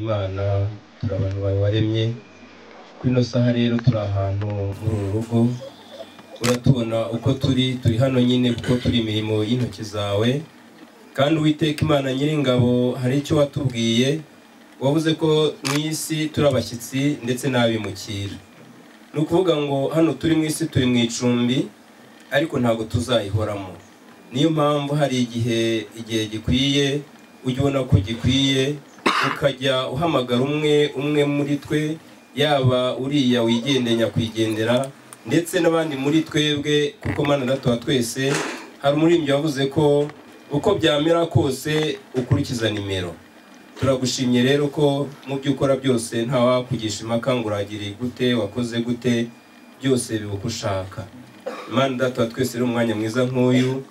Imana turi abantu bawe waremye kuri ino saha rero turi ahantu muri uru rugo uratubona uko turi hano nyine kuko turi imirimo y'intoki zawe kandi Uwiteka Imana Nyiringabo hari icyo watubwiye wavuze ko mu isi turi abashyitsi ndetse n'abimukira ni ukuvuga ngo hano turi mu isi turi mu icumbi ariko ntabwo tuzayihoramo niyo mpamvu hari igihe gikwiye ujya ubona ko gikwiye ukajya uhamagara umwe muri twe yaba uriya wigendeye nyakwigendera ndetse n'abandi muri twebwe kuko Mana Data wa twese hari umuririmbyi wavuze ko uko byamera kose ukurikiza nimero. Turagushimye rero ko mu byo ukora byose nta wakugisha impaka ngo uragire gute wakoze gute byose bibukushaka. Mana Data wa twese rero umwanya mwiza nk'uyu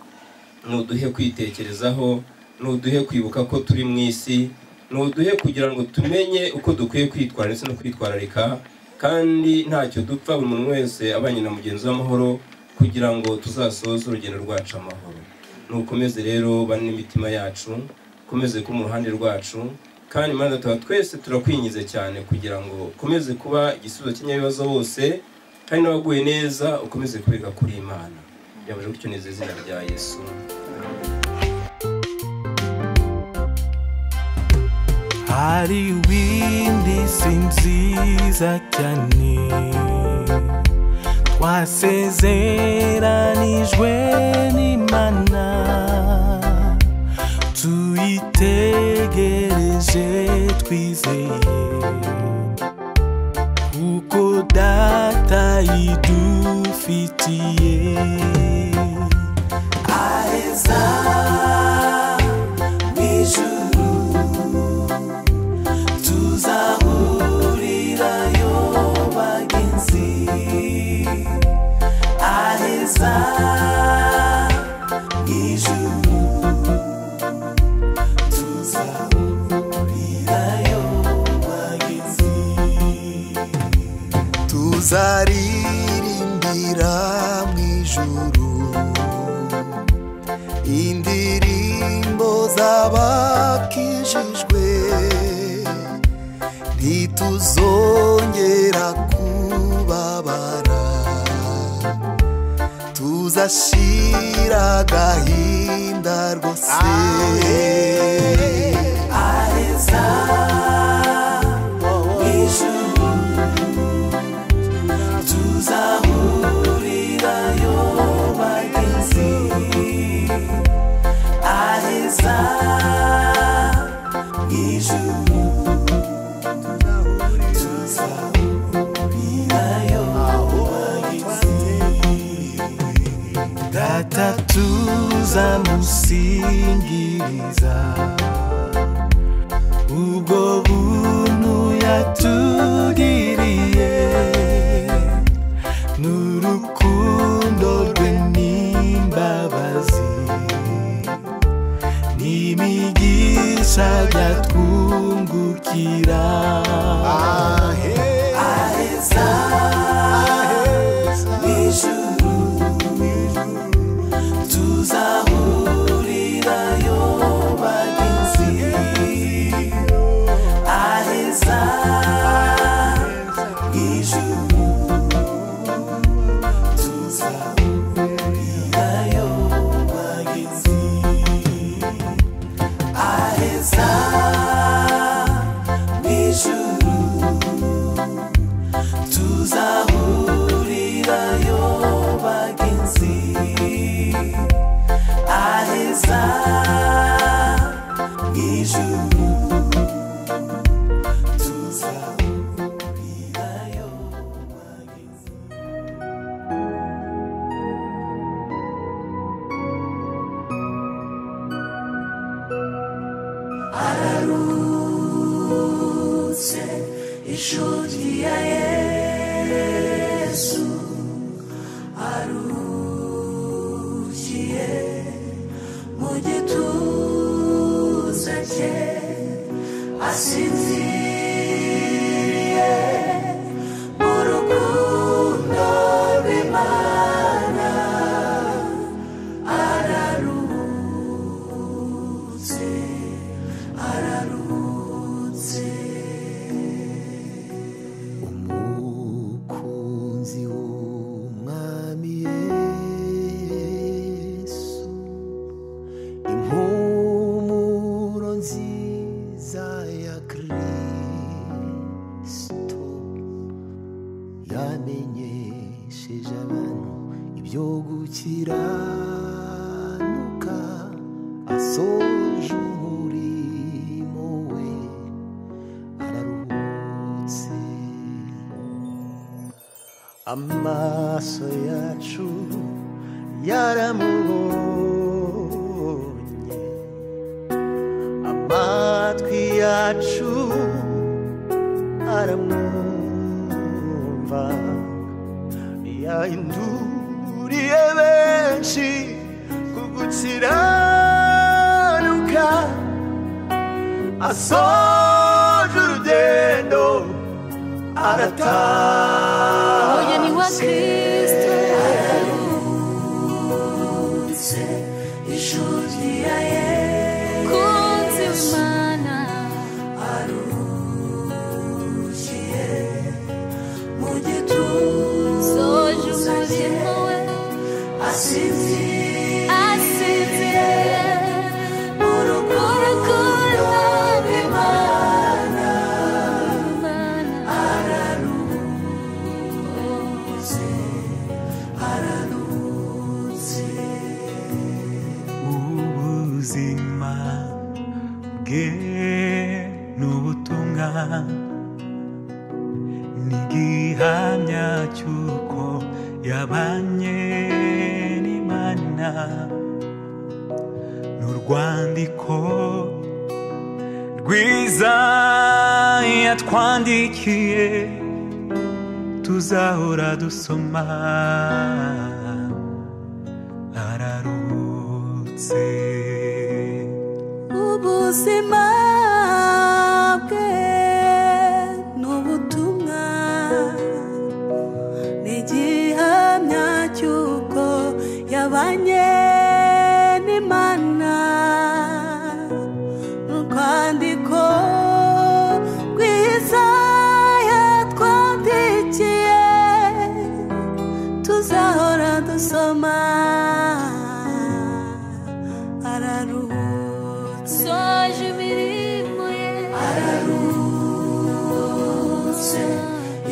nuduhe kwitekerezaho nuduhe kwibuka ko turi mu isi nuduhe kugira ngo tumenye uko dukwiye kwitwara ndetse no kwitwararika kandi ntacyo dupfa buri muntu wese abanye na mugenzi w'amahoro kugira ngo tuzasoze urugendo rwacu amahoro. Nukomeze rero bane imitima yacu komeze ku mu ruhande rwacu kandi Mana Data wa twese turakwinyize cyane kugira ngo komeze kuba igisubizo cy'inyabibazo bose kandi n'abaguye neza ukomeze kubega kuri Imana. Yabaje gutyo neza izina rya Yesu. Hari windi sinziza cyane twasezeranijwe n'Imana tuyitegereje twizeye kuko Data yidufitiye aheza mw'ijuru tuzahurirayo bagenzi aheza mw'ijuru tuzahurirayo bagenzi tuzaririmbira mw'ijuru indirimbo z'abakijijwe ntituzongera kubabara tuzashira agahinda rwose aheza mw'ijuru tuzahurirayo bagenzi aheza mw'ijuru tuzahurirayo bagenzi Data tuzamusingiriza ubwo buntu yatugiriye n'urukundo rwe n'imbabazi n'imigisha byatwungukira aheza mw'ijuru tuzahurirayo bagenzi aheza mw'ijuru tuzahurirayo bagenzi aheza mw'ijuru tuzahurirayo bagenzi aheza mw'ijuru tuzahurirayo bagenzi ararutse inshuti ya Yesu arukiye mu gituza cye asinziriye mu rukundo rw'Imana ararutse yamenyesheje abantu ibyo gukiranuka asoje umurimo we araruhutse amaso yacu yaramubonye amatwi yacu aramwumva yahinduriye benshi ku gukiranuka asoje urugendo arataha umugeni wa Kristo araruhutse inshuti ya Yesu kunzi w'Imana arukiye mu gituza soje umurimo we asinziriye mu rukundo rw'Imana araruhutse ubuzima bwe n'ubutumwa n'igihamya cy'uko yabanye n'Imana n'urwandiko rwiza yatwandikiye tuzahora dusoma araruhutse ubuzima bwe n'ubutumwa n'igihamya cy'uko yabanye n'Imana n'urwandiko rwiza yatwandikiye tuzahora dusoma araruhutse soje imirimo ye araruhutse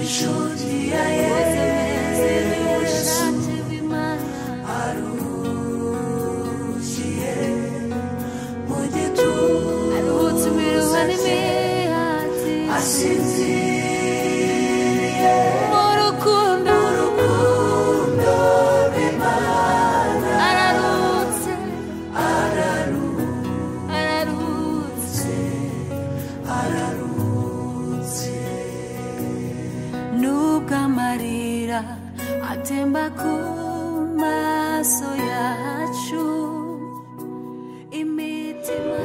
inshuti ya Yesu arukiye mu gituza aruhutse imiruho n'imihati asinziriye mu rukundo rw'Imana araruhutse araruhutse nubwo amarira atemba ku maso yacu imitima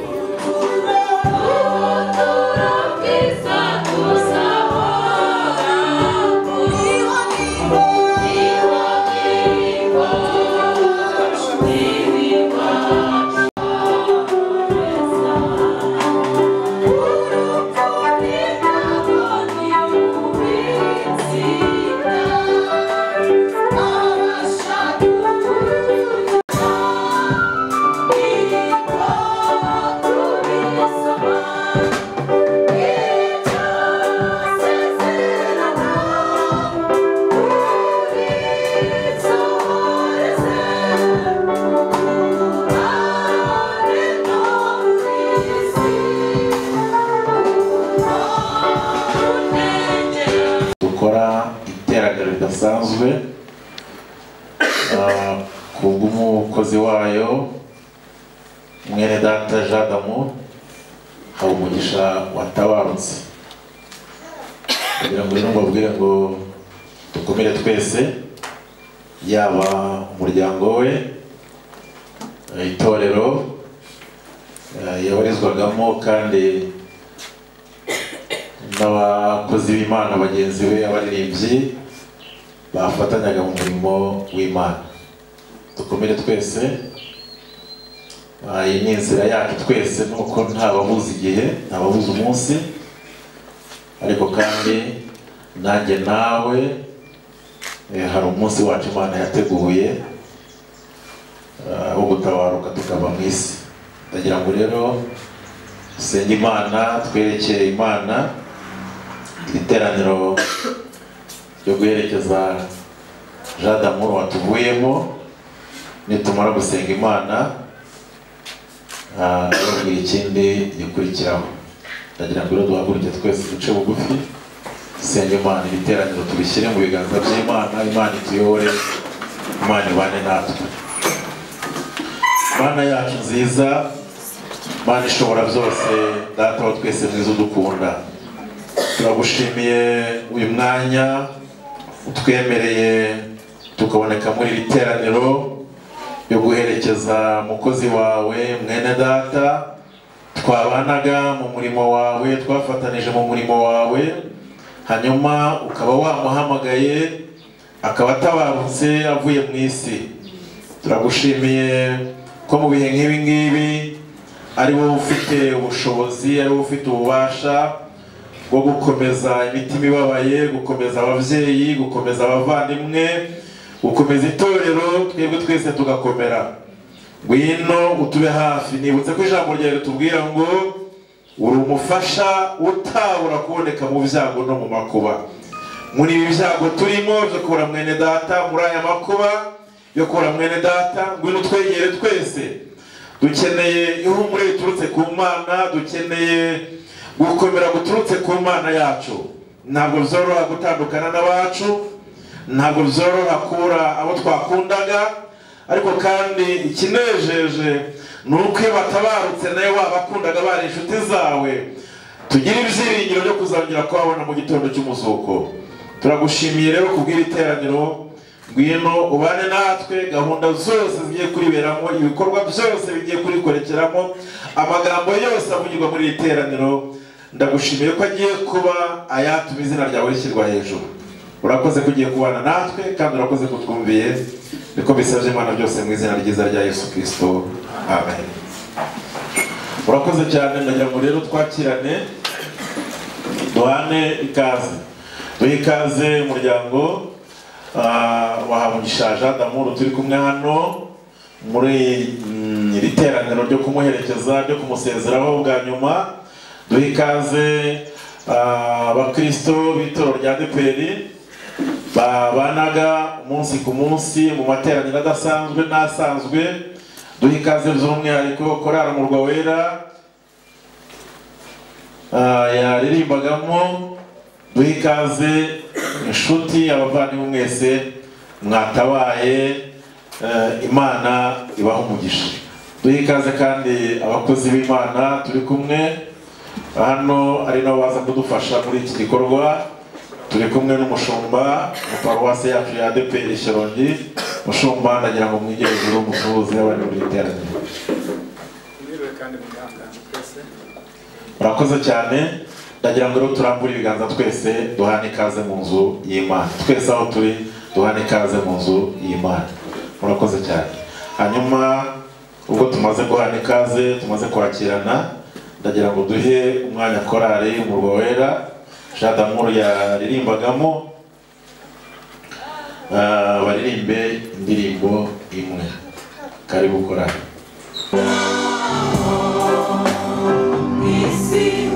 yacu ridasanzwe kubw'umukozi wayo mwene data Jadamu Habumugisha watabarutse kugira ngo rero mbabwire ngo dukomere twese yaba umuryango we itorero yabarizwagamo kandi n'abakozi b'Imana bagenzi be abaririmbyi bafatanyaga mu murimo w'Imana. Dukomere twese iyi ni inzira yacu twese nuko ntababuze igihe ntababuze umunsi ariko kandi nanjye nawe hari umunsi wacu Imana yateguye wo gutabaruka tukava mu isi. Ndagira ngo rero dusenge Imana twerekeye Imana iteraniro ryo guherekeza Jean d'Amour watuvuyemo. Nitumara gusenga Imana ababwira ikindi gikurikiraho. Ndagira ngo duhaguruke twese duce bugufi dusenge Imana. Ibiteraniro tubishyire mu biganza by'Imana. Imana ituyobore, Imana ibane natwe. Mana yacu nziza, Mana ishobora byose, Data wa twese mwiza udukunda, turagushimiye uyu mwanya utwemereye tukaboneka muri iri teraniro yo guherekeza umukozi wawe mwene Data twabanaga mu murimo wawe, twafatanije mu murimo wawe, hanyuma ukaba wamuhamagaye akaba atabarutse avuye mu isi. Turagushimiye ko mu bihe nk'ibi ngibi ari wowe ufite ubushobozi, ari wowe ufite ububasha bwo gukomeza imitima ibabaye, gukomeza ababyeyi, gukomeza abavandimwe, gukomeza itorero, twebwe twese tugakomera. Ngwino utube hafi. Nibutse ko ijambo ryawe ritubwira ngo uri umufasha utabura kuboneka mu byago no mu makuba. Muri ibi byago turimo byo kubura mwene Data, muri aya makuba yo kubura mwene Data, ngwino twegere twese. Dukeneye ihumure riturutse ku Mana, dukeneye gukomera guturutse ku Mana yacu. Ntabwo byoroha gutandukana n'abacu, ntabwo byoroha kubura abo twakundaga, ariko kandi ikinejeje ni uko iyo batabarutse nawe wabakundaga bari inshuti zawe, tugira ibyiringiro byo kuzongera kubabona mu gitondo cy'umuzuko. Turagushimiye rero kubw'iri teraniro. Ngwino ubane natwe, gahunda zose zigiye kuriberamo, ibikorwa byose bigiye kurikorekeramo, amagambo yose avugirwa muri iri teraniro. Ndagushimiye ko agiye kuba ayatuma izina ryawe rishyirwa hejuru. Urakoze ko ugiye kubana natwe kandi urakoze ko twumviye. Niko bisabye Imana byose mu izina ryiza rya Yesu Kristo. Amen. Urakoze cyane. Ndagira ngo rero twakirane, duhane ikaze. Duhe ikaze umuryango wa Habumugisha Jean d'Amour turi kumwe hano muri iri teraniro ryo kumuherekeza, ryo kumusezeraho bwa nyuma. Duhe ikaze abakristo b'itoro rya ADEPR babanaga umunsi ku munsi mu materaniro adasanzwe n'asanzwe. Duhe ikaze by'umwihariko korali Umurwa Wera yaririmbagamo. Duhe ikaze inshuti, abavandimwe mwese mwatabaye, Imana ibaha umugisha. Duhe ikaze kandi abakozi b'Imana turi kumwe hano ari nabo baza kudufasha muri iki gikorwa. Turi kumwe n'umushumba mu paruwasi yacu ya ADEPR Shyorongi. Mushumba, ndagira ngo mwigire ijuru musuhuze abari muri iteraniro. Murakoze cyane. Ndagira ngo rero turambure ibiganza twese duhane ikaze mu nzu y'Imana. Twese aho turi duhane ikaze mu nzu y'Imana. Murakoze cyane. Hanyuma ubwo tumaze guhana ikaze, tumaze kwakirana, ndagira ngo duhe umwanya korali Umurwa Wera Jean d'Amour yaririmbagamo, baririmbe indirimbo imwe. Karibu korali. Isi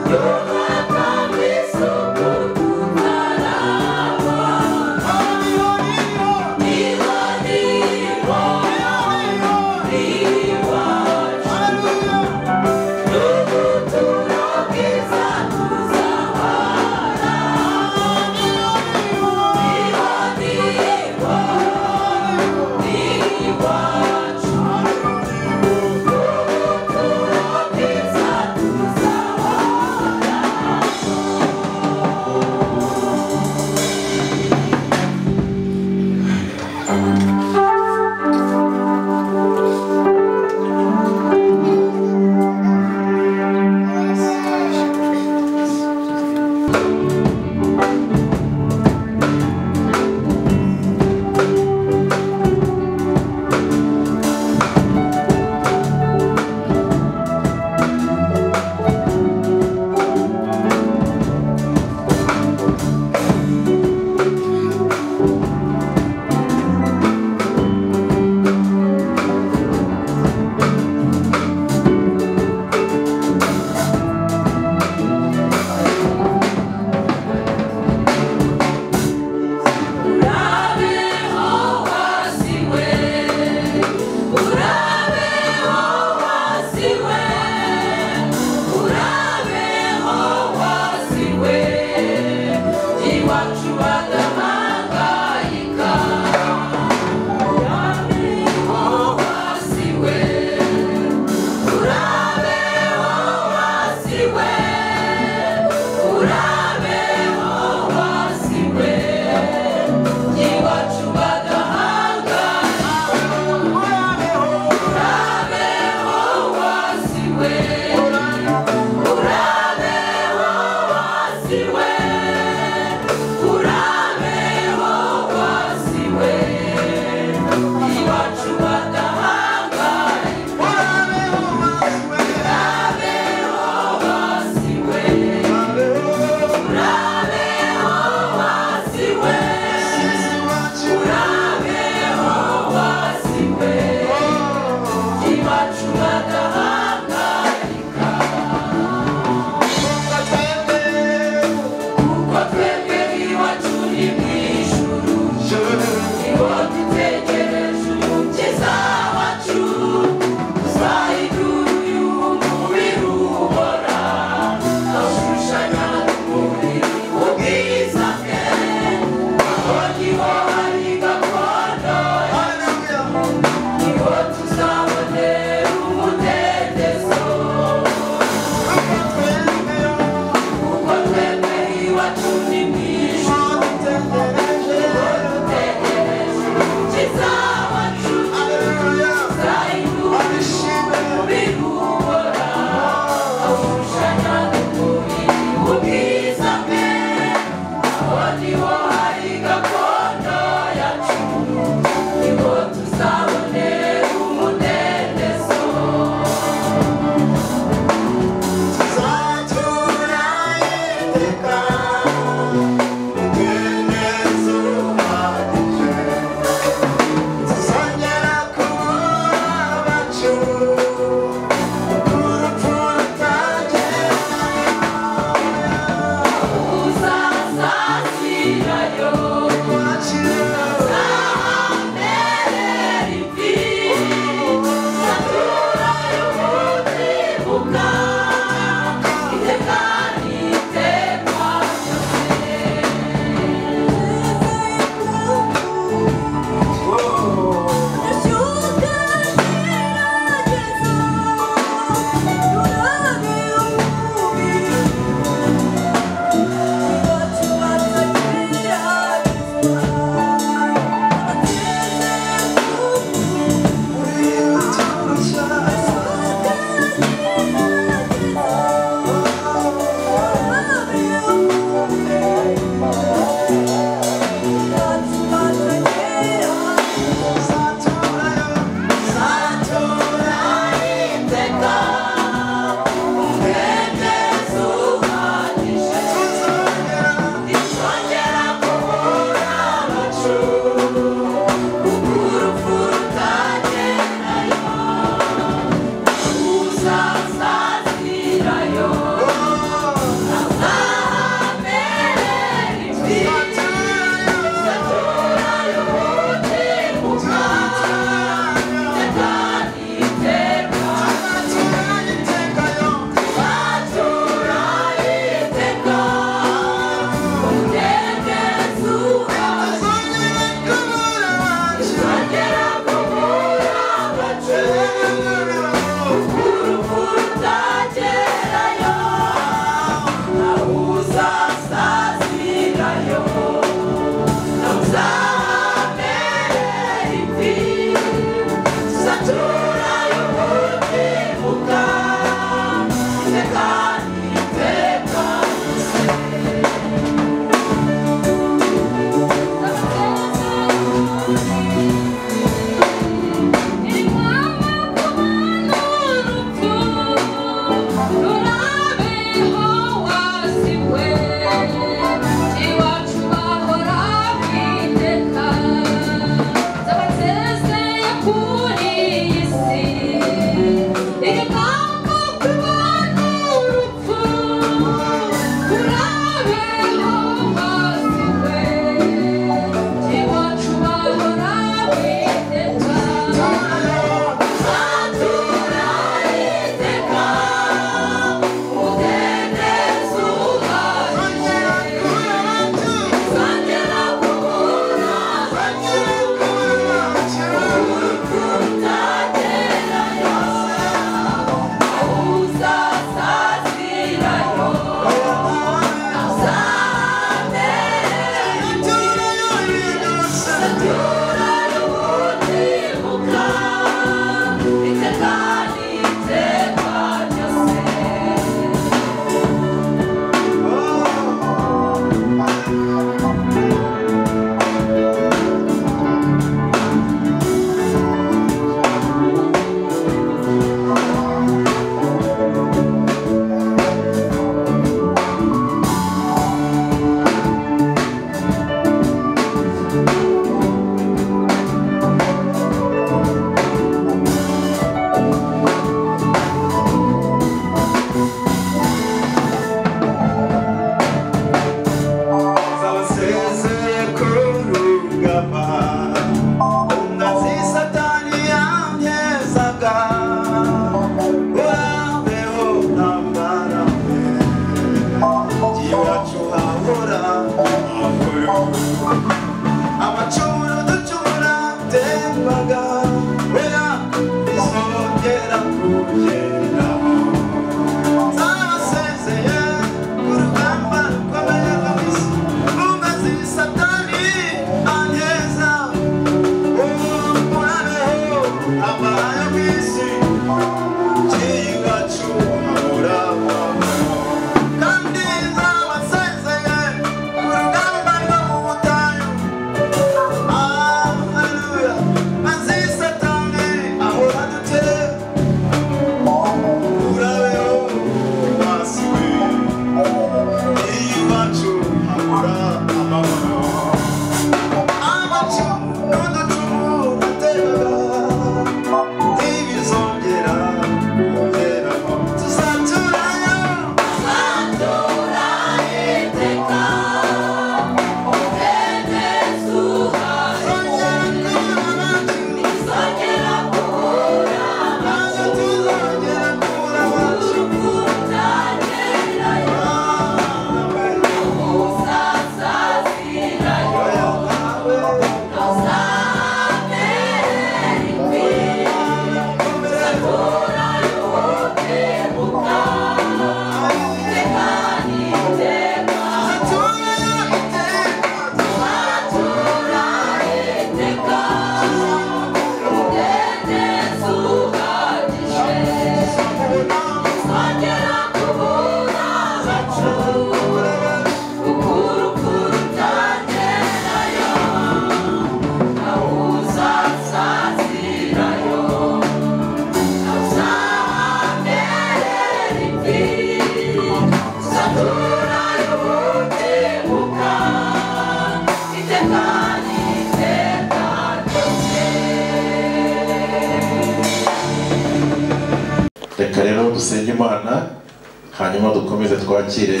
hanyuma dukomeze twakire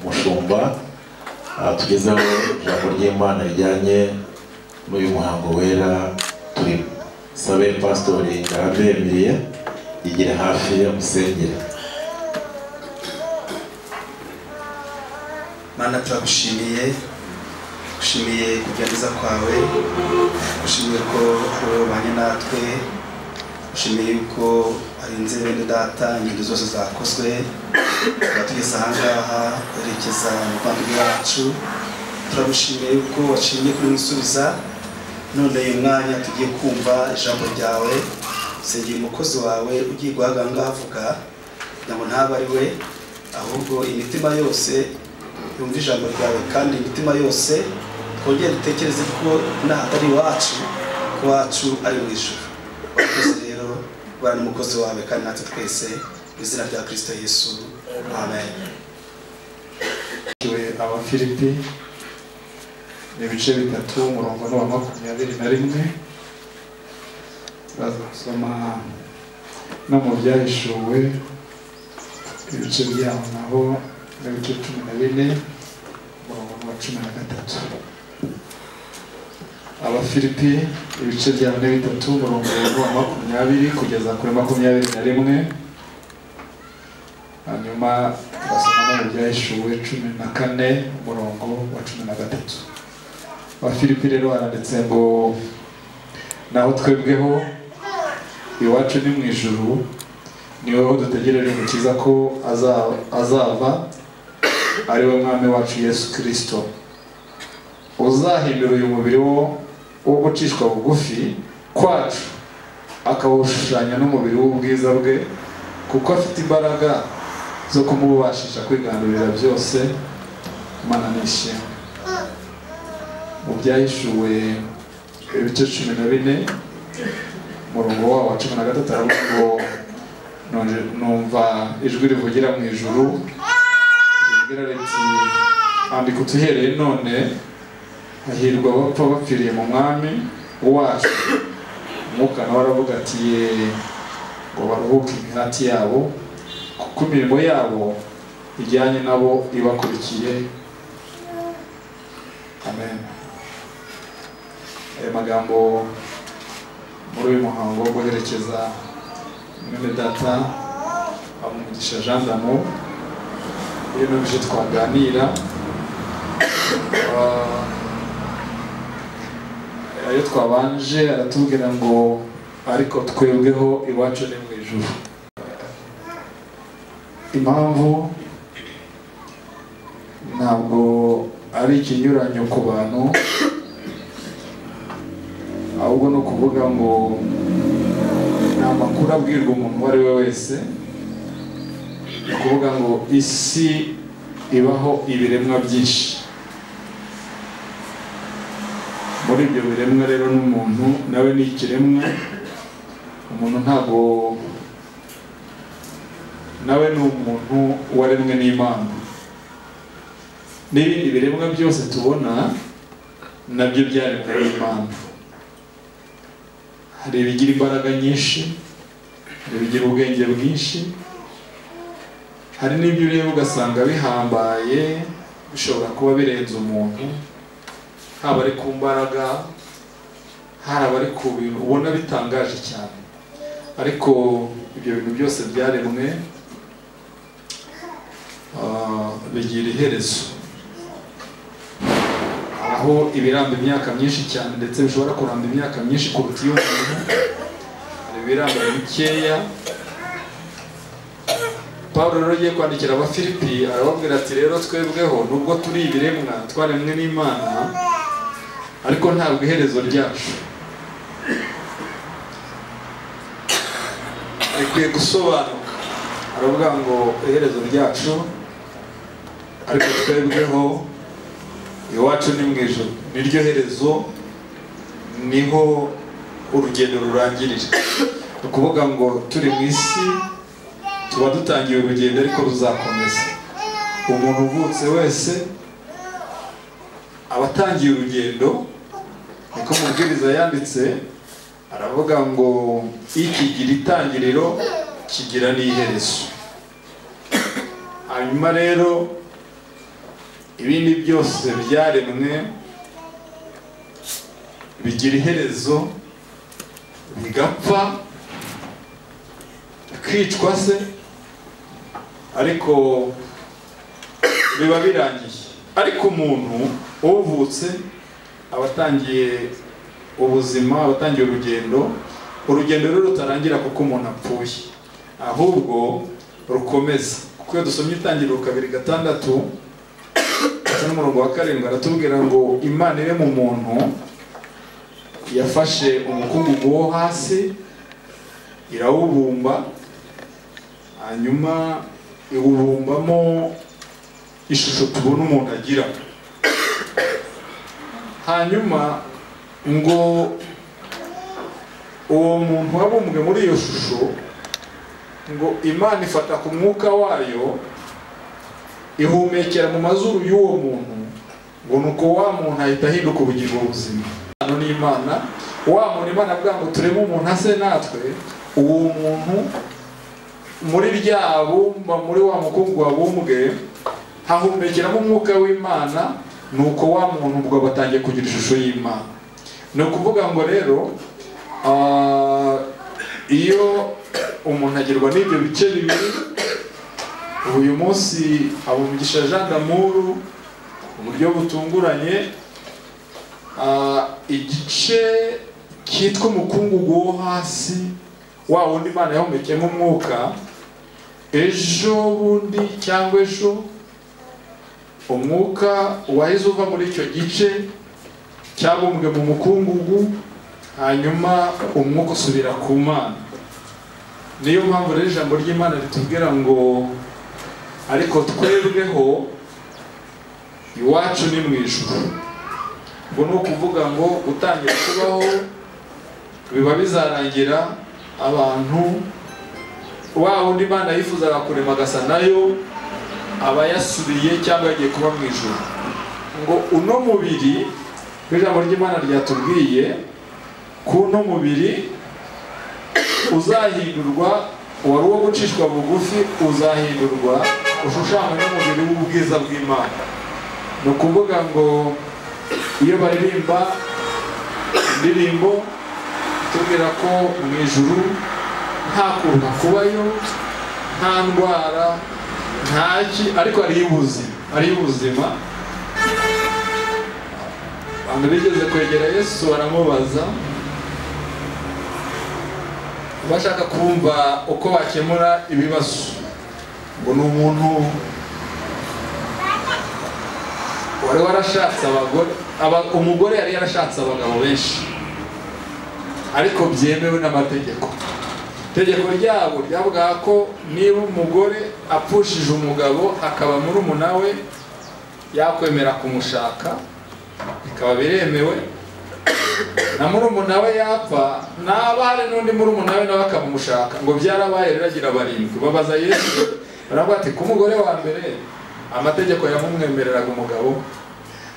umushumba tugezeho ijambo ry'Imana rijyanye n'uyu muhango wera turimo. Sabe Pastori Ngarambe Emilie yigire hafi y'amusengere. Mana turagushimiye, gushimiye kugerageza kwawe, gushimiye ko ubanye natwe, gushimiye ko arinze bene data ingendo zose zakozwe, tugeze ahangaha kwerekeza umuvandimwe wacu. Turagushimiye ko washimye kumwisubiza, none uyu mwanya tugiye kumva ijambo ryawe. Sengera umukozi wawe ugiye guhagarara avuga kugira ngo ntabe ari we, ahubwo imitima yose yumva ijambo ryawe, kandi imitima yose twongere dutekereze ko n'ahatari iwacu, ko iwacu ari mu ijuru. Wakoze rero bana umukozi wawe kandi natwe twese mu izina rya Kristo Yesu, amen. Abafilipi ibice 3 umurongo wa 21 bazasoma no mu byahishuwe ibice byaho naho ibice 14 umurongo wa 13. Abafilipi ibice bya 3 umurongo wa 20 kugeza kuri 21. Hanyuma basoma no mu byahishuwe 14 umurongo wa 13. Abafilipi rero haranditse ngo naho twebweho iwacu ni mu ijuru, niho dutegereje umukiza ko azava ari we mwami wacu Yesu Kristo, uzahindura uyu mubiri wo gucishwa bugufi kwacu akawushushanya n'umubiri w'ubwiza bwe, kuko afite imbaraga zo kumubashisha kwigandurira byose. Imana nishimwe. Mu byahishuwe ibice 14 umurongo wa 13 aravuga ngo numva ijwi rivugira mu ijuru rigira riti, andika utuhereye none hahirwa abapfa bapfiriye mu mwami wacu. Umwuka nawe aravuga ati ngo baruhuke imihati yabo, kuko imirimo yabo ijyanye nabo ibakurikiye. Amen. Aya magambo muri uyu muhango wo guherekeza mwene data Umugisha Jean d'Amour ibintu bije twaganira, ayo twabanje aratubwira ngo ariko twebweho iwacu ni mu ijuru. Impamvu ntabwo ari ikinyuranyo ku bantu, ahubwo no kuvuga ngo nta makuru abwirwa umuntu uwo ari we wese. Ni ukuvuga ngo isi ibaho ibiremwa byinshi, muri ibyo biremwa rero n'umuntu nawe ni ikiremwa. Umuntu ntabwo nawe ni umuntu waremwe n'Imana. N'ibindi biremwa byose tubona nabyo byaremwe n'Imana. Hari ibigira imbaraga nyinshi, hari ibigira ubwenge bwinshi, hari n'ibyo ureba ugasanga bihambaye, bishobora kuba birenze umuntu, haba ari ku mbaraga, haba ari ku bintu ubona bitangaje cyane. Ariko ibyo bintu byose byaremwe bigira iherezo. Aho ibiramba imyaka myinshi cyane ndetse bishobora kuramba imyaka myinshi kuruta iy'umuntu, hari ibiramba bikeya. Pawulo rero agiye kwandikira Abafilipi arababwira ati rero twebweho nubwo turi ibiremwa twaremwe n'Imana, ariko ntabwo iherezo ryacu rikwiye gusobanuka. Aravuga ngo iherezo ryacu ariko twebweho iwacu ni mu ijuru. Niryo herezo, niho urugendo rurangirira. Ni ukuvuga ngo turi mu isi tuba dutangiye urugendo ariko ruzakomeza. Umuntu uvutse wese aba atangiye urugendo, niko umubwiriza yanditse. Aravuga ngo ikigira itangiriro kigira n'iherezo. hanyuma rero ibindi byose byaremwe bigira iherezo bigapfa kwicwa se, ariko biba birangiye. Ariko umuntu uvutse abatangiye ubuzima, abatangiye urugendo rero rutarangira kuko umuntu apfuye, ahubwo rukomeza. Kuko iyo dusomye Itangiriro 2:6 n'umurongo wa 7 aratubwira ngo Imana iri mu muntu yafashe umukungugu wo hasi irawubumba, hanyuma iwubumbamo ishusho tubona umuntu agira. Hanyuma ngo uwo muntu wabumbwe muri iyo shusho, ngo Imana ifata ku mwuka wayo ihumekera mu mazuru y'uwo muntu, ngo nuko wa muntu ahita ahinduka ubugingo buzima. Hano ni Imana, wa muntu Imana avuga ngo tureme umuntu ase natwe, uwo muntu muri rya bumba, muri wa mukungu wabumbwe hahumekeramo umwuka w'Imana, nuko wa muntu ubwo batangiye kugira ishusho y'Imana. Ni ukuvuga ngo rero iyo umuntu agirwa n'ibyo bice bibiri, uyu munsi Habumugisha Jean d'Amour uburyo butunguranye, igice cyitwa umukungugu wo hasi, wa wundi Imana yahumekeyemo umwuka, ejo bundi cyangwa ejo umwuka wahise uva muri icyo gice cyabumbwe mu mukungugu, hanyuma umwuka usubira ku Mana. Niyo mpamvu rero ijambo ry'Imana ritubwira ngo ariko twebweho iwacu ni mu ijuru. Ubwo ni ukuvuga ngo gutangira kubaho biba bizarangira abantu wa wundi Imana yifuzaga kurema agasa nayo aba yasubiye cyangwa yagiye kuba mu ijuru. Ngo uno mubiri ijambo ry'Imana ryatubwiye ko uno mubiri uzahindurwa, wari uwo gucishwa bugufi uzahindurwa ushushanywe n'umubiri w'ubwiza bw'Imana. Ni ukuvuga ngo iyo baririmba indirimbo tubwira ko mu ijuru nta kuruha kubayo, nta ndwara, ntaki, ariko ari ubuzima. Abantu bigeze kwegera Yesu baramubaza, bashaka kumva uko bakemura ibibazo. Ngo ni umuntu wari warashatse abagore, umugore yari yarashatse abagabo benshi, ariko byemewe n'amategeko. Itegeko ryabo ryavuga ko niba umugore apfushije umugabo hakaba murumuna we yakwemera kumushaka, bikaba biremewe. Na murumuna we yapfa, nabare n'undi murumuna we nawe akamushaka, ngo byarabaye rero agira 7. Babaza Yesu baravuga ati ku mugore wa mbere amategeko yamumwemereraga umugabo,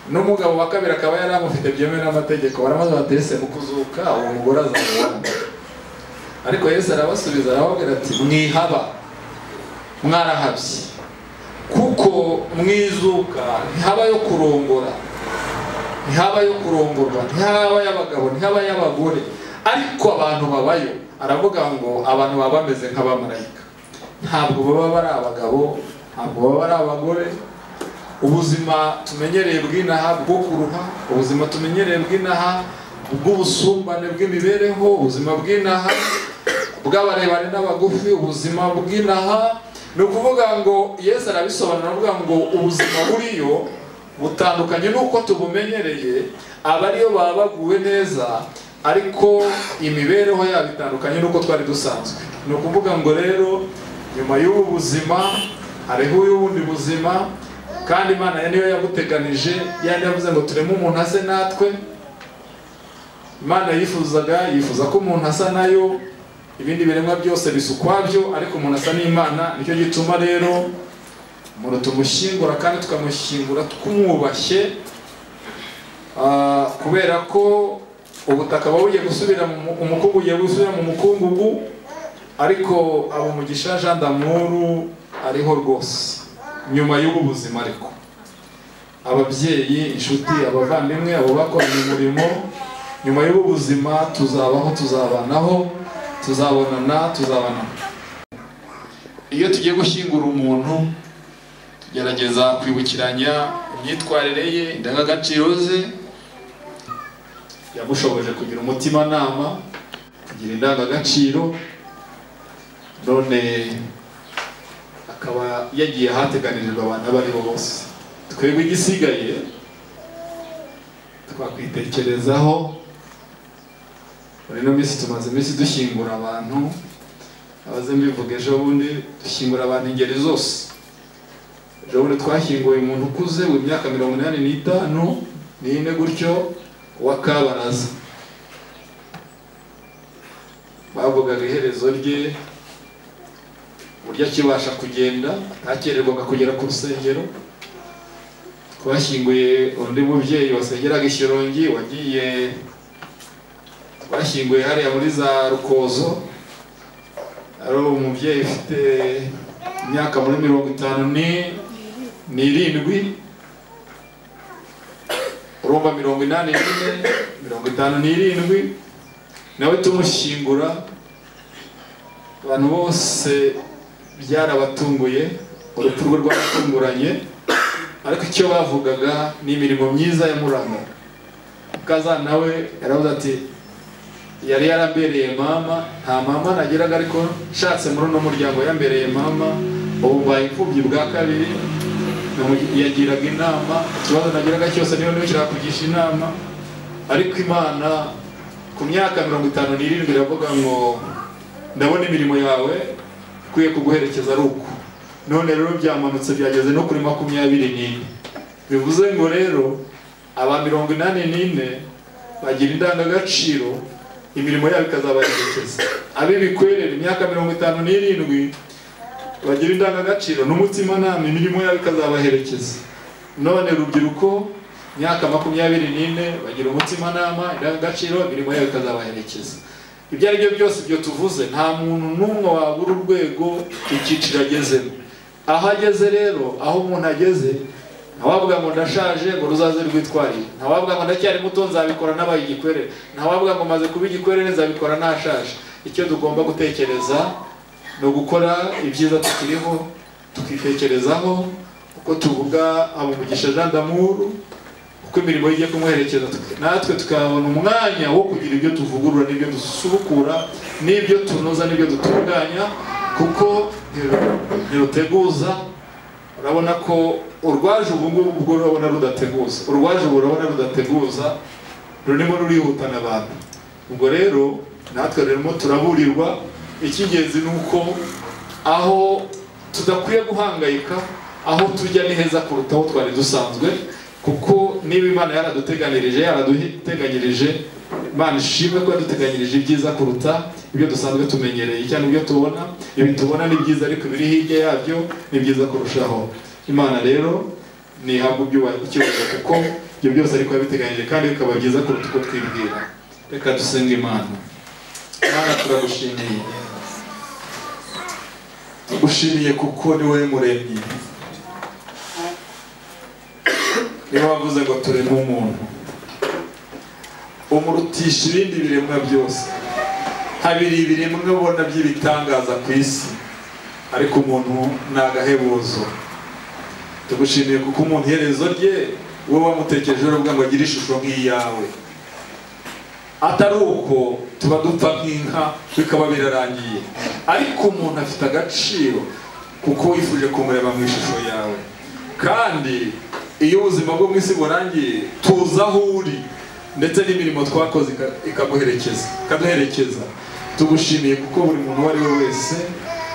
n'umugabo wa kabiri akaba yari amufite byemewe n'amategeko. Baramaze batese mu kuzuka uwo mugore azamubona. Ariko Yesu arabasubiza arababwira ati mwihaba mwarahabye, kuko mwizuka ntihabayo kurongora, ntihabayo kurongorwa, ntihabayo abagabo, ntihabayo abagore, ariko abantu babayo. Aravuga ngo abantu baba bameze nk'abamarayika, ntabwo baba bari abagabo, ntabwo baba bari abagore. Ubuzima tumenyereye bw'inaha bwo kuruha, ubuzima tumenyereye bw'inaha bw'ubusumbane bw'imibereho, ubuzima bw'inaha bw'abarebare n'abagufi, ubuzima bw'inaha. Ni ukuvuga ngo Yesu arabisobanura avuga ngo ubuzima buriyo butandukanye n'uko tubumenyereye. Abariyo baba baguwe neza, ariko imibereho yabo itandukanye n'uko twari dusanzwe. Ni ukuvuga ngo rero nyuma y'ubu buzima hariho ubundi buzima, kandi Imana niyo yabuteganije. Yandi yavuze ngo tureme umuntu ase natwe. Imana yifuza ko umuntu asa nayo, ibindi biremwa byose bisukwabyo, ariko umuntu asa n'Imana. Nicyo gituma rero umuntu tumushyingura, kandi tukamushyingura twumwubashye, kubera ko ubutaka bugiye gusubira mu umukungugu, ugiye gusubira mu mukungugu. Ariko Habumugisha Jean d'Amour ariho rwose, nyuma y'ubu buzima ariko ababyeyi inshuti abavandimwe abo bakoranye umurimo nyuma y'ubu buzima tuzabaho tuzabanaho tuzabonana tuzabana iyo tugiye gushyingura umuntu tugerageza kwibukiranya imyitwarire ye indangagaciro ze yamushoboje kugira umutimanama kugira indangagaciro none akaba yagiye ahateganirijwe abantu abo ari bo bose twebwe igisigaye twakwitekerezaho muri ino minsi tumaze iminsi dushyingura abantu abaze mbivuga ejo bundi dushyingura abantu ingeri zose ejo bundi twashyinguye umuntu ukuze w'imyaka 85 n'ine gutyo wa Kabaraza bavugaga iherezo rye burya kibasha kugenda atakererwaga kugera ku rusengero twashyinguye undi mubyeyi wasengeraga Ishyorongi wagiye twashyinguye hariya muri za Rukozo ari umubyeyi ufite imyaka muri 57 urumva 57 nawe tumushyingura abantu bose byarabatunguye urupfu rwe rwatunguranye ariko icyo bavugaga ni imirimo myiza yamuranga kazana nawe yaravuze ati yari yarambereye mama nta mama nageraga ariko nshatse muri uno muryango yambereye mama ubu mbaye imfubyi bwa kabiri yagiraga inama ikibazo nageraga cyose niyo kirakugisha inama ariko Imana ku myaka 57 iravuga ngo ndabona imirimo yawe kwiye kuguherekeza ari uko none rero byamanutse byageze no kuri 24 bivuze ngo rero aba 84 bagira indangagaciro imirimo yabo ikazabaherekeza abibikwerera imyaka 57 bagira indangagaciro n'umutima nama imirimo yabo ikazabaherekeza none rubyiruko myaka 24 bagira umutima nama indangagaciro imirimo yabo ikazabaherekeza ibyo ari byo byose byo tuvuze nta muntu n'umwe wabura urwego icyiciro agezemo aho ageze rero aho umuntu ageze ntawavuga ngo ndashaje ngo ruzaze rwitwarire ntawavuga ngo ndacyari muto nzabikora n'abaye igikwerere ntawavuga ngo maze kuba igikwerere nzabikora nashaje icyo tugomba gutekereza no gukora ibyiza tukiriho tukitekerezaho uko tuvuga Habumugisha Jean d'Amour uko imirimo igiye kumuherekeza natwe tukabona umwanya wo kugira ibyo tuvugurura n'ibyo dusubukura n'ibyo tunoza n'ibyo dutunganya kuko ntiruteguza urabona ko urwaje ubu ngubu urabona rudateguza urwaje ubu urabona rudateguza rurimo rurihutana abantu ubwo rero natwe rero turaburirwa icy'ingenzi ni uko aho tudakwiye guhangayika aho tujya ni heza kuruta aho twari dusanzwe kuko niba Imana yaraduteganyirije Imana ishimwe ko yaduteganyirije ibyiza kuruta ibyo dusanzwe tumenyereye cyangwa ibyo tubona ibi tubona ni byiza ariko biri hirya yabyo ni byiza kurushaho Imana rero nihabwa icyubahiro kuko ibyo byose ariko yabiteganyirije kandi bikaba byiza kuruta uko twibwira reka dusenge Imana turagushimiye tugushimiye kuko ni wowe muremyi niba wavuze ngo tureme umuntu umurutisha ibindi biremwa byose habiri ibiremwa ubona by'ibitangaza ku isi ariko umuntu ni agahebuzo tugushimiye kuko umuntu iherezo rye wowe wamutekereje uravuga ngo agire ishusho nk'iyawe atari uko tuba dupfa nk'inka bikaba birarangiye ariko umuntu afite agaciro kuko wifuje kumureba mu ishusho yawe kandi iyo ubuzima bwo mu isi burangiye tuza aho uri ndetse n'imirimo twakoze ikaduherekeza tugushimiye kuko buri muntu uwo ari we wese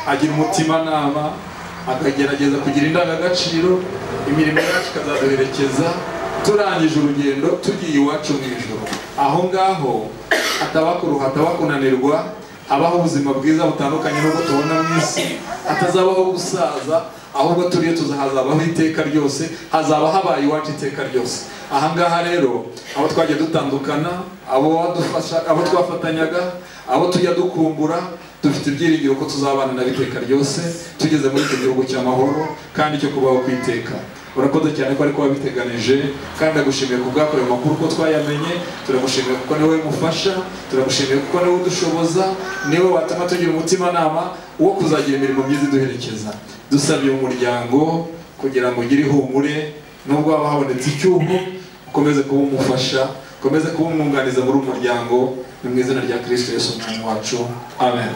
agira umutimanama akagerageza kugira indangagaciro imirimo yacu ikazaduherekeza turangije urugendo tugiye iwacu mu ijoro aho ngaho atabakuruha atabakunanirwa habaho ubuzima bwiza butandukanye n'ubwo tubona mu isi, hatazabaho gusaza, ahubwo turiyo tuzahazabaho iteka ryose, hazaba habaye iwacu iteka ryose. Ahangaha rero abo twagiye dutandukana, abo wadufasha, abo twafatanyaga, abo tujya dukumbura, dufite ibyiringiro ko tuzabana na biteka ryose tugeze muri iki gihugu cy'amahoro kandi cyo kubaho kwiteka. Urakoze cyane ko ariko wabiteganije, kandi agushimiye ku bwakorewe amakuru ko twayamenye. Turagushimiye kuko niwe mufasha, turagushimiye kuko niwe udushoboza, niwe watuma tugira umutima nama wo kuzagira imirimo myiza iduherekeza. Dusabye umuryango kugira ngo ugire ihumure, nubwo haba habonetse icyuho, ukomeze kuba umufasha, ukomeze kuba umwunganiza muri umuryango, ni mu izina rya Kristo Yesu umwami wacu, amen.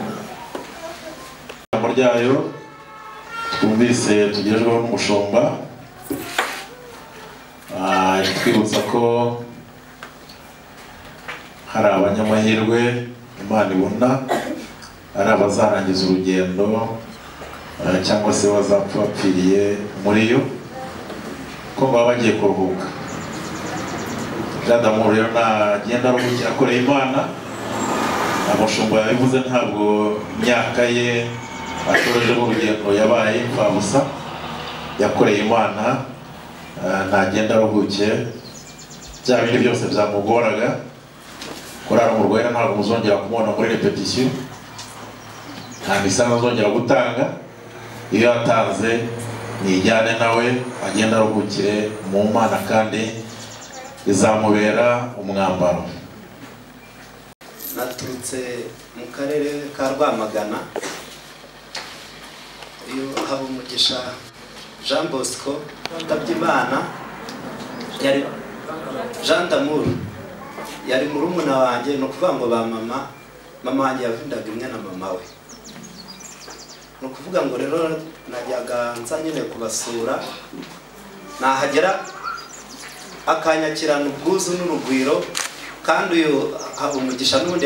Ijambo ryayo twumvise tugejejweho n'umushumba, twibutsa ko hari abanyamahirwe Imana ibona ari abazarangiza urugendo cyangwa se bazapfa bapfiriye muri yo, ko baba bagiye kuruhuka. Jean d'Amour rero nagenda aruhukira akoreye Imana. Umushumba yabivuze ntabwo imyaka ye atoreje urugendo yabaye imfabusa, yakoreye Imana. Ntagenda aruhukiye, bya bindi byose byamugoraga kurara mu Rwanda ntabwo muzongera kumubona muri repetition, nta misanzu azongera gutanga. Iyo yatanze nijyane nawe agenda aruhukire mu Mana, kandi izamubera umwambaro. Naturutse mu karere ka Rwamagana, iyo haba umugisha Jean Bosco yitabye Imana, yari Jean d'Amour yari murumuna wanjye, no kuvuga ngo ba mama wanjye yavindaga imwe na mama we. No kuvuga ngo rero najyaga nza nyine kubasura, nahagera akanyakirana ubwuzu n'urugwiro, kandi uyu haba umugisha n'ubundi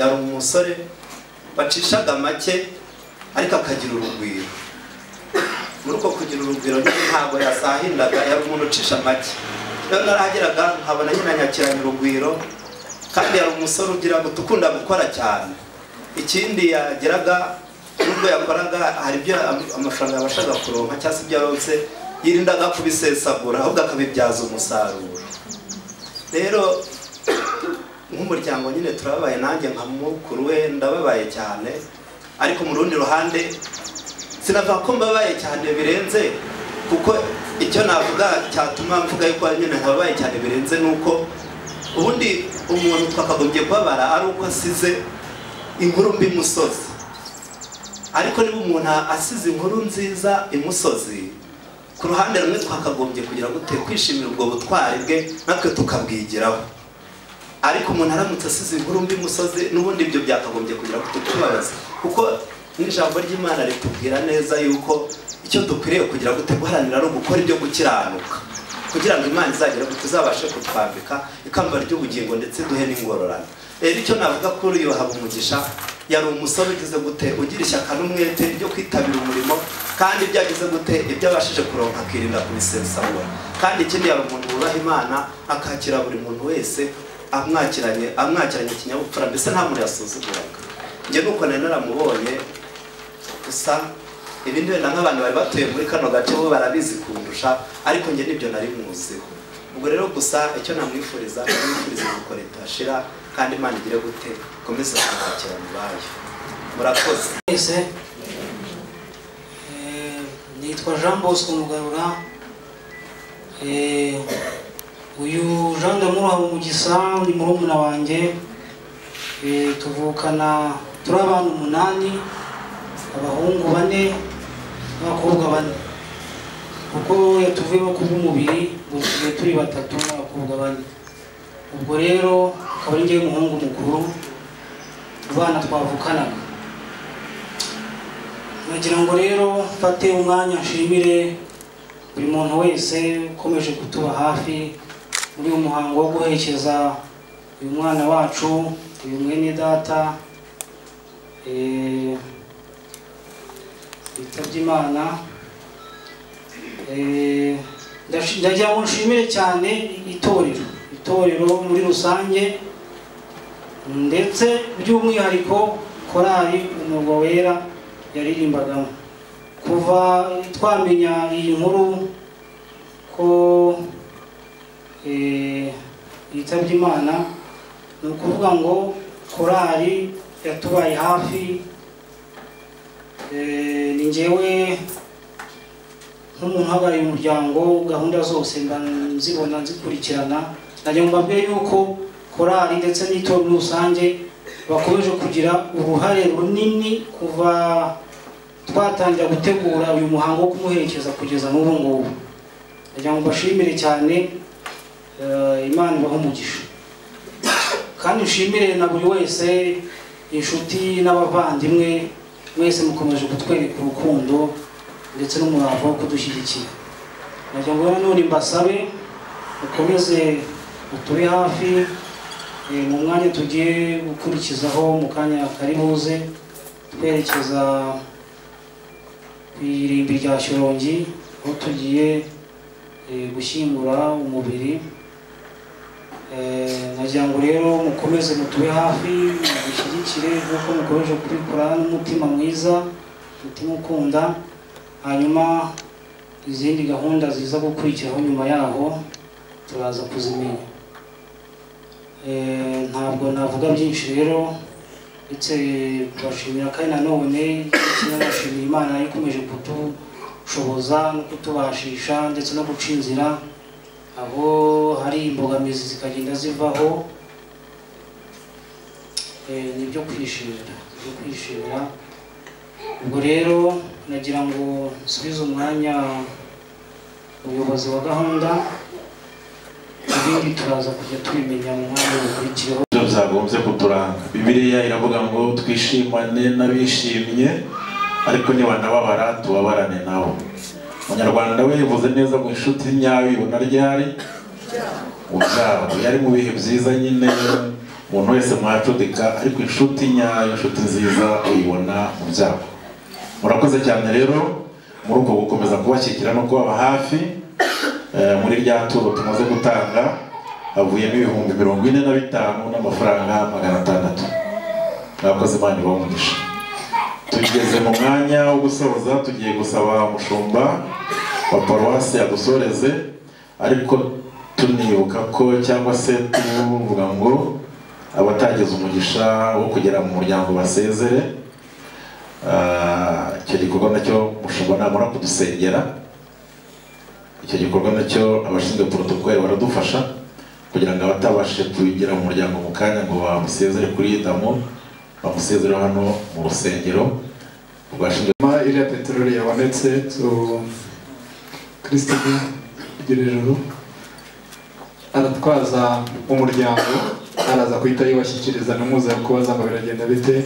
yari umusore bacishaga make ariko akagira urugwiro. Muri uko kugira urugwiro ntabwo yasahindaga, yari umuntu ucisha make. Rero narahageraga nkabona nyine anyakiranye urugwiro, kandi yari umusore ugira ngo tukunda gukora cyane. Ikindi yageraga nubwo yakoraga hari ibyo amafaranga yabashaga kuronka cyangwa se ibyo yaronse yirindaga kubisesagura, ahubwo akabibyaza umusaruro. Rero nk'umuryango nyine turababaye, nanjye nka mukuru we ndababaye cyane, ariko mu rundi ruhande sinavuga ko mbabaye cyane birenze, kuko icyo navuga cyatuma mvuga yuko nyine ntababaye cyane birenze nuko ubundi umuntu twakagombye kubabara ari uko asize inkuru mbi imusozi. Ariko niba umuntu asize inkuru nziza imusozi, ku ruhande rumwe twakagombye kugira gute kwishimira ubwo butwari bwe natwe tukabwigiraho. Ariko umuntu aramutse asize inkuru mbi imusozi, n'ubundi ibyo byakagombye kugira gute tubabaza, kuko n'ijambo ry'Imana ritubwira neza yuko icyo dukwiriye kugira gute guharanira ari gukora ibyo gukiranuka, kugira ngo Imana izagere gute izabashe kutwambika ikamba ry'ubugingo ndetse duhe n'ingororano. Rero icyo navuga kuri uyu haba umugisha, yari umusore ugize gute ugira ishyaka n'umwete ryo kwitabira umurimo, kandi ibyo agize gute ibyo abashije kuronka akirinda kubisesagura. Kandi ikindi yari umuntu wubaha Imana, akakira buri muntu wese amwakiranye ikinyabupfura, mbese nta muntu yasuzuguraga. Njye nuko nari naramubonye, gusa ibindi wenda nk'abantu bari batuye muri kano gace bo barabizi kundusha, ariko njye nibyo nari muziho. Ubwo rero gusa icyo namwifuriza gukora itashira, kandi Imana igire gute komeza kumwakira mu bayo. Murakoze. Nitwa Jean Bosco Mugarura. Uyu Jean d'Amour haba umugisha ni murumuna wanjye, tuvukana turi abantu 8, abahungu 4 n'abakobwa 4, kuko yatuvuyemo kubw'umubiri gusigaye turi 3 n'abakobwa 4. Ubwo rero akaba ari njye umuhungu mukuru mu bana twavukanaga. Nagira ngo rero mfate umwanya nshimire buri muntu wese ukomeje kutuba hafi muri uyu muhango wo guherekeza uyu mwana wacu, uyu mwene data yitabye Imana. Ndagira ngo nshimire cyane itorero muri rusange, ndetse by'umwihariko korali umurwa wera yaririmbagamo. Kuva twamenya iyi nkuru ko yitabye Imana, ni ukuvuga ngo korali yatubaye hafi. Ni njyewe nk'umuntu uhagarariye umuryango, gahunda zose mba nzibona nzikurikirana. Najya ngo mbabwire yuko korali ndetse n'itorero rusange bakomeje kugira uruhare runini kuva twatangira gutegura uyu muhango wo kumuherekeza kugeza n'ubu ngubu. Najya ngo mbashimire cyane, Imana ibahe umugisha, kandi nshimire na buri wese, inshuti n'abavandimwe mwese mukomeje kutwereka urukundo ndetse n'umurava wo kudushyigikira. Najya ngo none mbasabe mukomeze mutube hafi mu mwanya tugiye gukurikizaho mu kanya kari buze twerekeza ku irimbi rya Shyorongi, aho tugiye gushyingura umubiri. Nagira ngo rero mukomeze mutube hafi mushyigikire kuko mukomeje kubikora n'umutima mwiza, umutima ukunda. Hanyuma izindi gahunda ziza gukurikiraho nyuma yaho turaza kuzimenya. Ntabwo navuga byinshi rero, ndetse kubashimira kandi nanone kinabashimira Imana ikomeje kutushoboza no kutubashisha ndetse no guca inzira aho hari imbogamizi zikagenda zivaho. Nibyo kwishimira. Ubwo rero nagira ngo nsubize umwanya umuyobozi wa gahunda, ibindi turaza kujya tubimenya mu mwanya ukurikiyeho. Ibyo byagombye kuturanga. Bibiliya iravuga ngo twishimane n'abishimye, ariko nibanababara tubabarane nabo. Umunyarwanda we yavuze neza ngo inshuti nyayo ibona ryari mu byago. Yari mu bihe byiza nyine umuntu wese mwacudika, ariko inshuti nyayo, inshuti nziza uyibona mu byago. Murakoze cyane rero muri uko gukomeza kubashyigikira no kubaba hafi. Muri rya turo tumaze gutanga havuyemo ibihumbi 45 n'amafaranga 600. Murakoze, Imana ibahe umugisha. Tugeze mu mwanya wo gusoza, tugiye gusaba umushumba wa paruwasi yadusoreze, ariko tunibuka ko cyangwa se tuvuga ngo abatageze umugisha wo kugera mu muryango basezere. Icyo gikorwa nacyo mushumba namara kudusengera. Icyo gikorwa nacyo abashinzwe protokole baradufasha kugira ngo abatabashe kugira mu muryango mu kanya ngo bamusezere kuri Damo, bamusezere hano mu rusengero rwashinzwe. Iriya peteroli yabonetse, Christine Girejuru aratwaza umuryango, araza kuhita yibashyikiriza n'umuza kubaza ngo biragenda bite.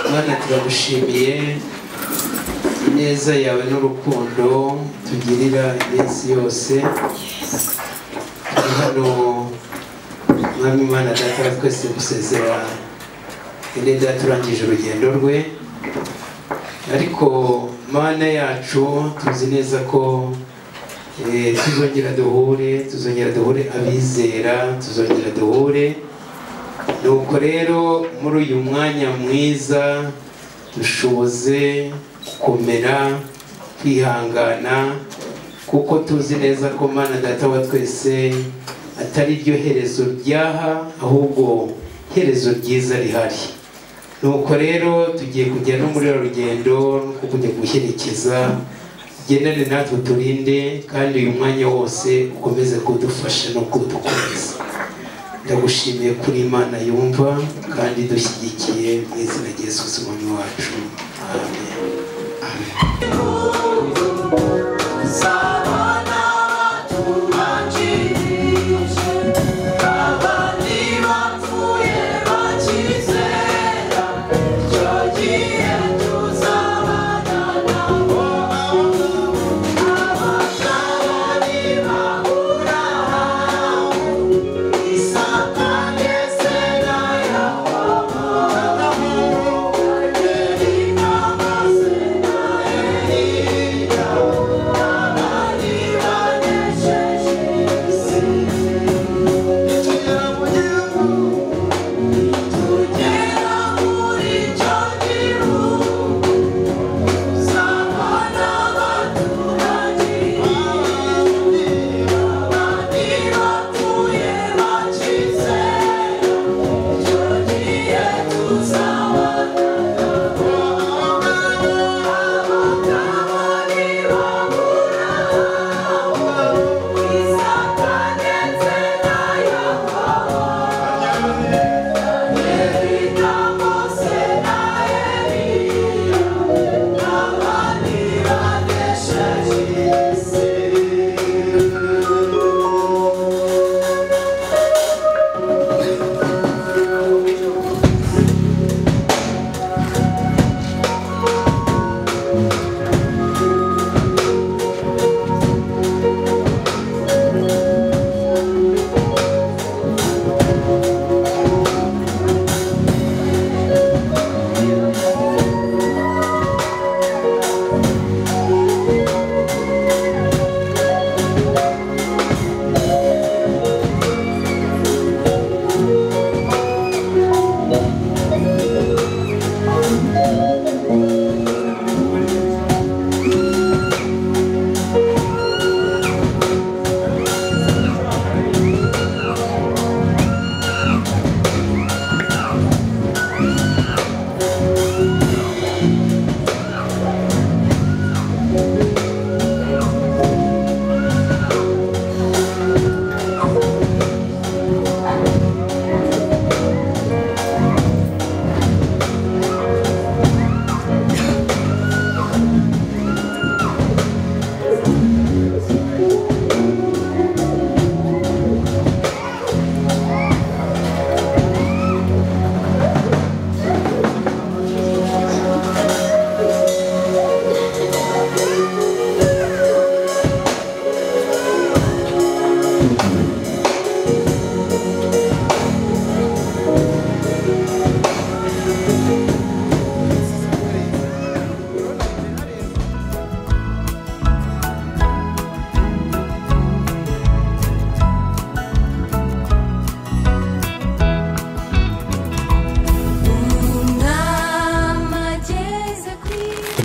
Mana, turagushimiye ineza yawe n'urukundo tugirira iminsi yose. Turi hano Mwami Imana Data wa twese gusezera ine data turangije urugendo rwe, ariko Mana yacu tuzi neza ko tuzongera duhure abizera, tuzongera duhure. Nuko rero muri uyu mwanya mwiza dushoboze gukomera, kwihangana, kuko tuzi neza ko Mana Data wa twese atari ryo herezo ryaha, ahubwo herezo ryiza rihari. Nuko rero tugiye kujya no muri rugendo no kujya guherekeza, gendane natwe turinde, kandi uyu mwanya wose ukomeze kudufasha no kudukomeza. Ndagushimiye kuri Imana yumva kandi dushyigikiye mu izina rya Yesu Umwami wacu. Amen.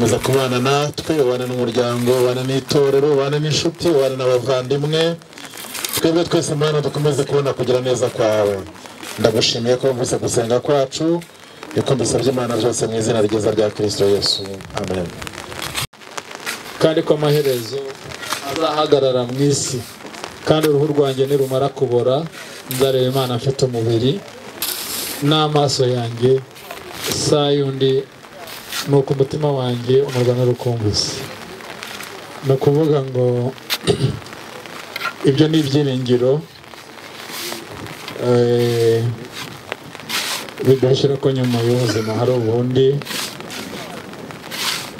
komeza kubana natwe, ubane n'umuryango, ubane n'itorero, ubane n'inshuti, ubane n'abavandimwe, twebwe twese Mana dukomeze kubona kugira neza kwawe. Ndagushimiye ko wumvise gusenga kwacu, niko mbisabye Imana byose mu izina ryiza rya Kristo Yesu, amen. Kandi ko amaherezo azahagarara mu isi, kandi uruhu rwanjye nirumara kubora, nzareba Imana mfite umubiri n'amaso yanjye, saa yundi nuko umutima wanjye umurwa n'urukumbuzi. Ni ukuvuga ngo ibyo ni ibyiringiro bidashira ko nyuma y'ubuzima hari ubundi,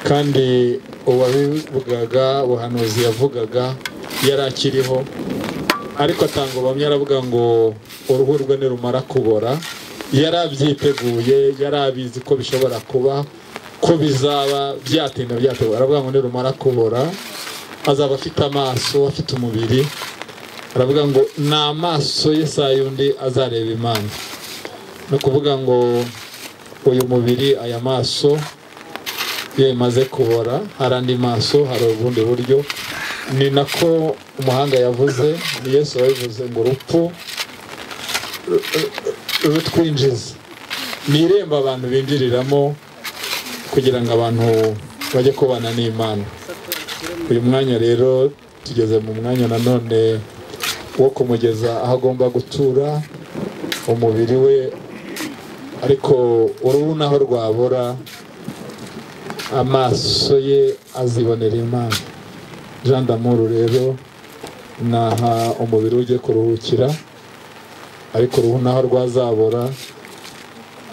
kandi uwabivugaga, ubuhanuzi yavugaga yari akiriho, ariko atanga ubuhamya aravuga ngo uruhu rwe nirumara kubora. Yari abyiteguye, yari abizi ko bishobora kuba, ko bizaba byatinda byategura. Aravuga ngo nirumara kubora azaba afite amaso, afite umubiri. Aravuga ngo n'amaso ye saa yundi azareba Imana. No kuvuga ngo uyu mubiri, aya maso iyo imaze kubora, hari andi maso, hari ubundi buryo. Ni nako umuhanga yavuze, ni Yesu wabivuze ngo urupfu rutwinjiza, ni irembo abantu binjiriramo kugira ngo abantu bajye kubana n'Imana. Uyu mwanya rero tugeze mu mwanya nanone wo kumugeza aho agomba gutura umubiri we, ariko uruhu naho rwabora amaso ye azibonera Imana. Jean d'Amour rero naha umubiri ujye kuruhukira, ariko uruhu naho rwazabora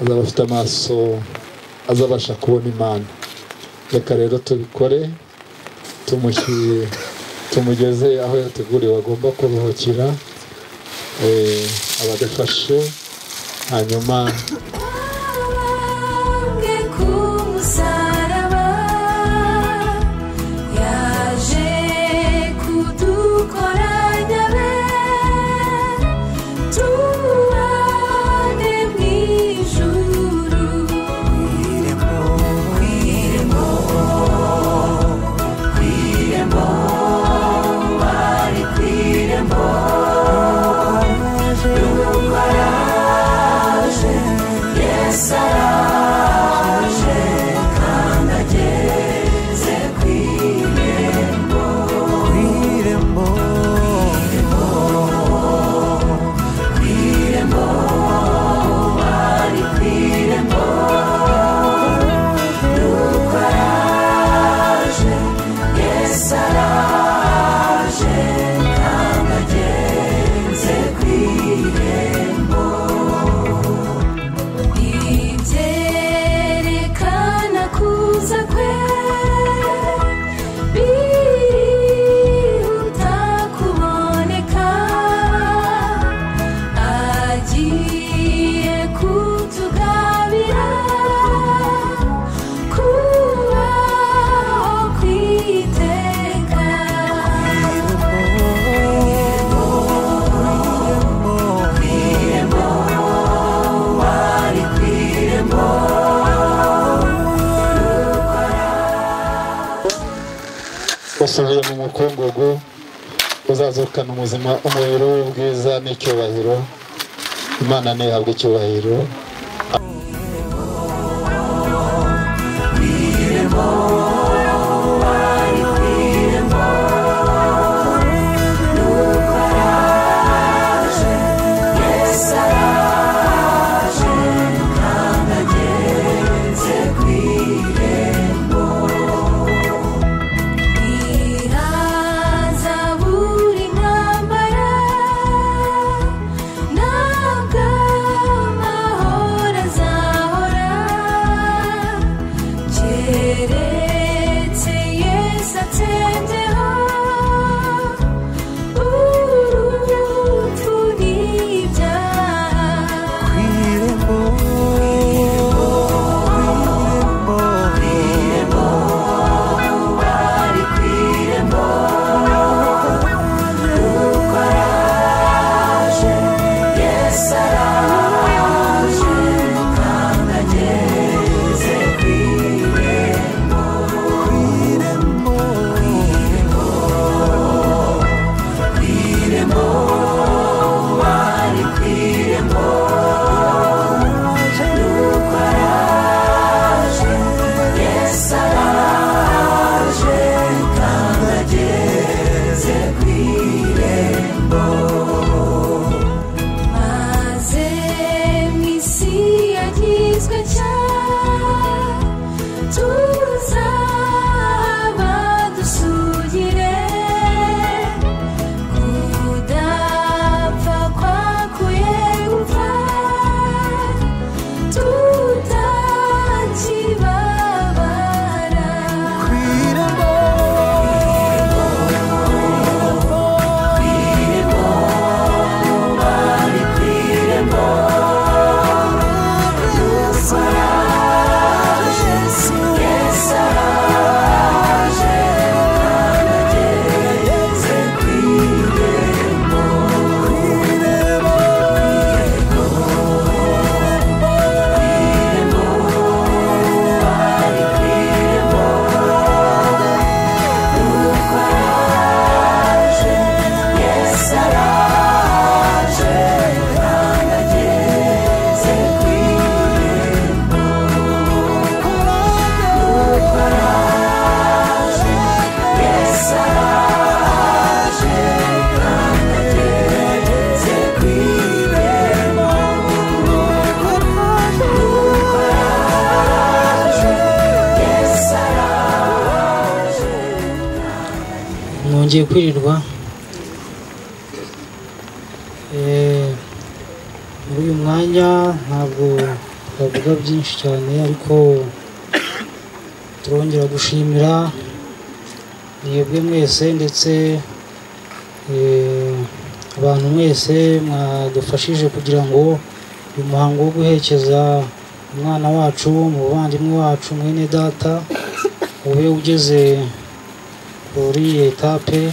azaba afite amaso azabasha kubona Imana. Reka rero tubikore, tumugeze aho yateguriwe agomba kuruhukira, abadufashe, hanyuma usubiye mu mukungugu, uzazukana umuzima, umubiri w'ubwiza n'icyubahiro. Imana ntihabwe icyubahiro. Nabwo mwongeye kwirirwa. Muri uyu mwanya ntabwo twavuga byinshi cyane, ariko turongera gushimira mwebwe mwese ndetse abantu mwese mwadufashije kugira ngo uyu muhango wo guherekeza umwana wacu, umuvandimwe wacu, mwene data ube ugeze kuri etape.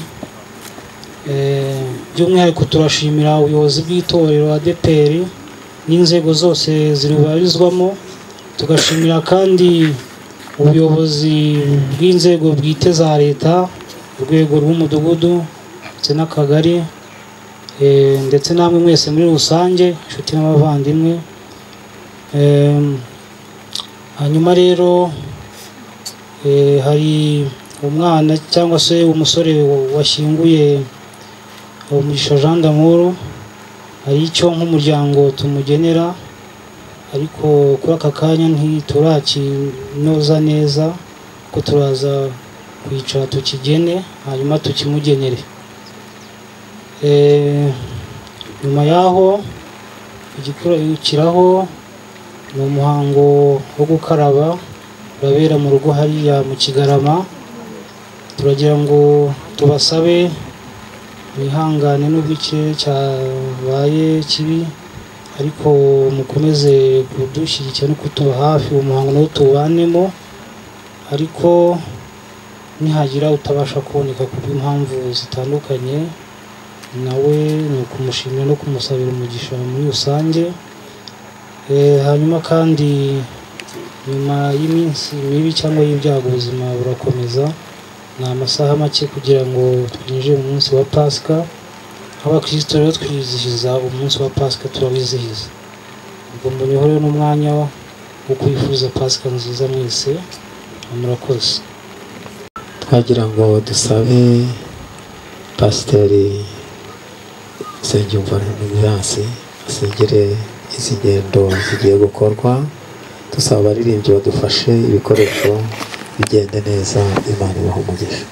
By'umwihariko turashimira ubuyobozi bw'itorero ADEPR n'inzego zose zirubarizwamo, tugashimira kandi ubuyobozi bw'inzego bwite za leta, urwego rw'umudugudu ndetse n'akagari, ndetse namwe mwese muri rusange, inshuti n'abavandimwe. Hanyuma rero hari umwana cyangwa se umusore washyinguye Umugisha Jean d'Amour, hari icyo nk'umuryango tumugenera, ariko kuri aka kanya ntiturakinoza neza, ko turaza kwicara tukigene hanyuma tukimugenere. Nyuma yaho igikurikiraho ni umuhango wo gukaraba urabera mu rugo hariya mu Kigarama. Turagira ngo tubasabe mwihangane n'ubwo ikirere cyabaye kibi, ariko mukomeze kudushyigikira no kutuba hafi, umuhango nawo tuwanemo, ariko nihagira utabasha kuboneka kubw'impamvu zitandukanye, nawe ni ukumushimira no kumusabira umugisha muri rusange. Hanyuma kandi nyuma y'iminsi mibi cyangwa y'ibyago ubuzima burakomeza, ni amasaha make kugira ngo twinjire mu munsi wa Pasika. Abakristo rero twizihiza umunsi wa Pasika, turawizihiza. Ubwo mboneyeho rero n'umwanya wo kwifuza Pasika nziza mwese. Murakoze. Twagira ngo dusabe Pasiteri Nsengiyumva Remigiyansi asengere izi ngendo zigiye gukorwa. Dusaba abaririmbyi badufashe ibikoresho bigende neza. Imana ibahe umugisha.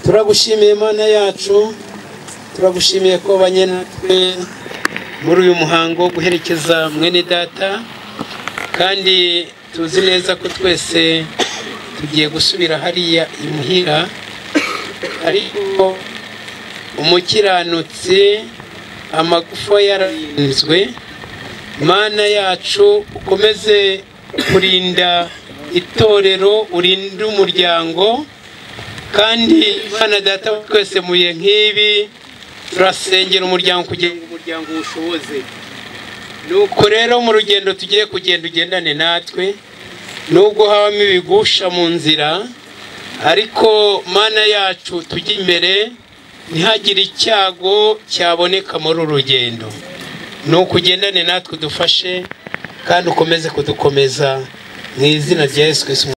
Turagushimiye Mana yacu, turagushimiye ko banye natwe muri uyu muhango wo guherekeza mwene data, kandi tuzi neza ko twese tugiye gusubira hariya imuhira, ariko umukiranutsi amagufa yararinzwe. Mana yacu, ukomeze kurinda itorero, urinde umuryango, kandi Mana data twese muye nk'ibi turasengera umuryango kugira ngo umuryango ushoboze. Nuko rero mu rugendo tugiye kugenda ugendane natwe, nubwo habamo ibigusha mu nzira, ariko Mana yacu tujye imbere, ntihagire icyago cyaboneka muri uru rugendo. Nuko ugendane natwe udufashe kandi ukomeze kudukomeza mu izina rya Yesu Kristo.